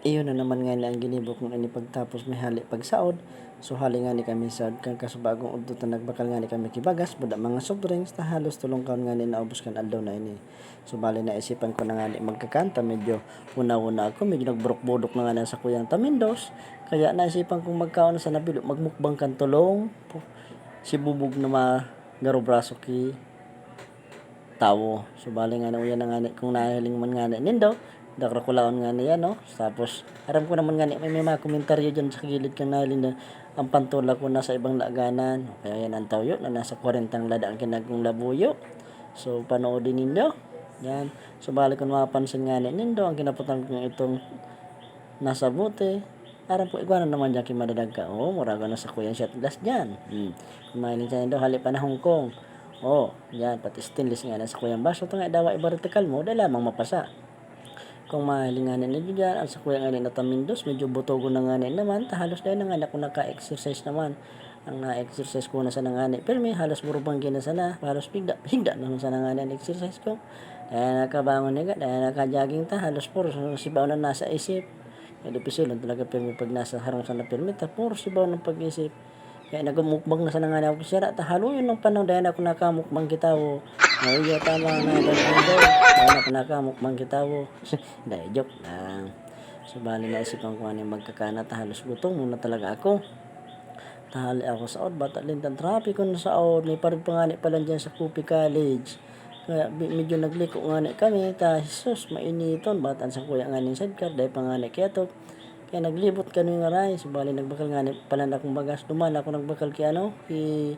Iyon na naman nga ni ang ginibo kong ini pagtapos may hali pagsaod. So hali nga ni kami saod kang kasubagong udto ta nagbakal nga ni kami kibagas buda mga soft drinks na halos tulong kaon nga ni naubos kan adlaw na ini. So bali na isipan ko na nga ni magkakanta medyo una-una ako medyo nagburok-budok na nga na sa kuyang tamindos. Kaya naisipan kong magkaon sa nabilo magmukbang kan tulong. Si bubog na magaro braso ki tawo. So bali nga na uyan na nga ni kung nahiling man nga ni nindo. Dakrakulaon nga niya, no? Tapos, aram ko naman nga may mga komentaryo dyan sa gilid kang nalin na ang pantula ko nasa ibang laganan. Kaya yan ang tawyo na nasa 40 lada ang kinagong labuyo. So, panoodin ninyo. Yan. So, balik ko mapapansin nga nindo ang kinaputan ko itong nasa bote. Aram po, iguanan naman dyan kimadadag ka. Oh, muraga na sa kuyang shot glass dyan. Kumain siya nindo, hali pa na Hong Kong. Oh, yan, pati stainless nga na sa kuyang baso. Ito nga, dawa ibartikal mo, dahil lamang mapasa. Kung mahilinganin ninyo dyan, ang sa kuya nga na tamindos, medyo butogo na nga naman, halos dahil na nga ako naka-exercise naman. Ang na-exercise ko na sa nangani. Pero may halos burubang na sana, halos higda naman sa nangani ang exercise ko. Dahil nakabangon nga, dahil naka-jogging ta, halos puro sibaw na nasa isip. Kaya dipisilon talaga pirmi pag nasa harong sa napirmi, ta puro sibaw ng pag-isip. Kaya nagumukbang na sa nangani ako sira, ta haluin ng panahon dahil ako nakamukbang kitawo. Ay, tama na, dahil ako nakamukbang kitawo. Dahil joke lang. So, bali na isipan ko ano yung magkakana, halos gutom muna talaga ako. Tahali ako sa out, bata lintan traffic ko na sa out, may parig pangani pa lang dyan sa Kupi College. Kaya medyo nagliko ngani kami, Jesus, mainiton, bataan sa kuya ngani sidecar, dahil pangani kaya to. Kaya naglibot kami nga ray, so bali nagbakal ngani pala na akong bagas, duman ako nagbakal ki ano, ki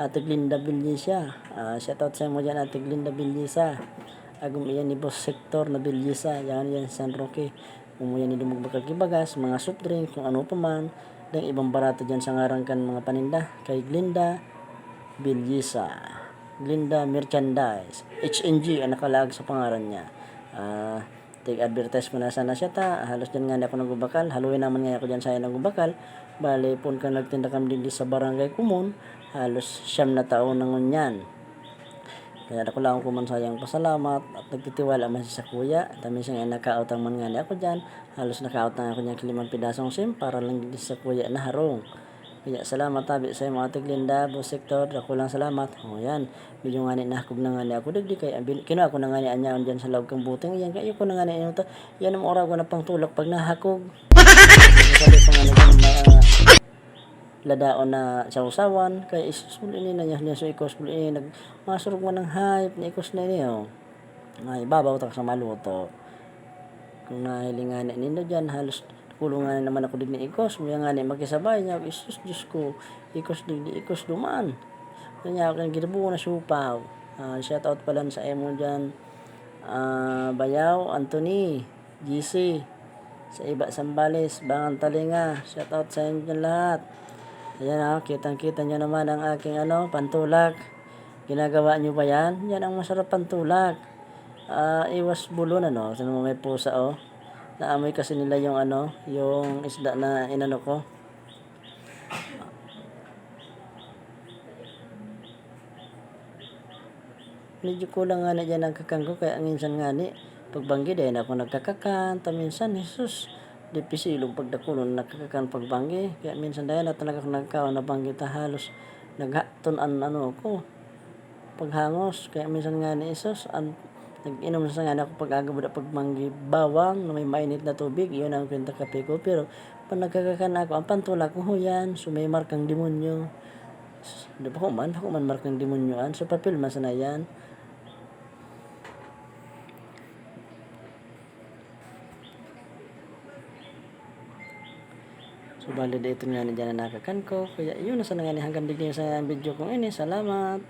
Ate Glinda Bilyisa. Shoutout sa mo dyan, Ate Glinda Bilyisa. Agum iyan ni Boss Sector na Bilyisa. Yan San Roque. Kung yan ni dumagbakal kibagas, mga soft drink, kung ano pa man. Dan ibang barato dyan sa ngarangkan mga paninda. Kay Glinda Bilyisa. Glinda Merchandise. HNG ang nakalag sa pangaran niya. Advertise ko na sana siya ta. Halos dyan nga ako nagbakal. Haluin naman nga ako dyan sa nagbakal. Bale, pun ka nagtinda kami din sa barangay Kumon. Halos 9 na taon na ngunyan. Kaya ako lang kuman sayang pasalamat at nagtitiwala man sa kuya. Tamis siya nga nakautang man nga ako dyan. Halos nakautang ako niya 5 pidasong sim para lang din sa kuya na harong. Kaya salamat tabi sa mga Tiglinda, Boss Sector. Ako lang salamat. O yan. Medyo nga nakakog na nga ako digdi. Kaya kinuha ko na nga anyaon dyan sa loob kang buting. Yan kaya ko na nga ito. Yan ang oras ko na pang tulak pag nahakog. Sabi pa nga na ladaon na sa usawan kay isul ini na niya so ikos ini nagmasurog man ng hype ni ikos na niyo ay babaw ta sa maluto kung nahilingan nindo diyan halos kulungan naman ako din ni ikos mo nga ni makisabay niya isus Diyos ko ikos din ikos duman kanya ako gibuo na supaw. Shout out pala sa emo diyan Bayaw Anthony GC sa iba Sambales Bangan Talinga. Shout out sa inyo lahat. Ayan kitang-kita nyo naman ang aking pantulak. Ginagawa nyo ba yan? Yan ang masarap pantulak. Iwas bulon Sino mo may pusa Naamoy kasi nila yung yung isda na inano ko. Medyo kulang nga na dyan ang kakang ko kaya minsan nga ni pagbanggi dahil ako nagkakakanta minsan Jesus. Di pisilong pagdakulon nakakakan pagbanggi kaya minsan dahil na talaga nagkaon na banggi ta halos naghaton ko paghangos kaya minsan nga ni isos nag-inom sa nga ako pag-agabuda pagbanggi bawang na may mainit na tubig yun ang kwenta kape ko pero pag nagkakakan ako ang pantula ko yan so may markang demonyo di ba ko man markang demonyoan so papel man sana yan. So, bali ito nga na dyan na nakakan ko. Kaya yun, nasa nga hanggang digniya sa video kong ini. Salamat!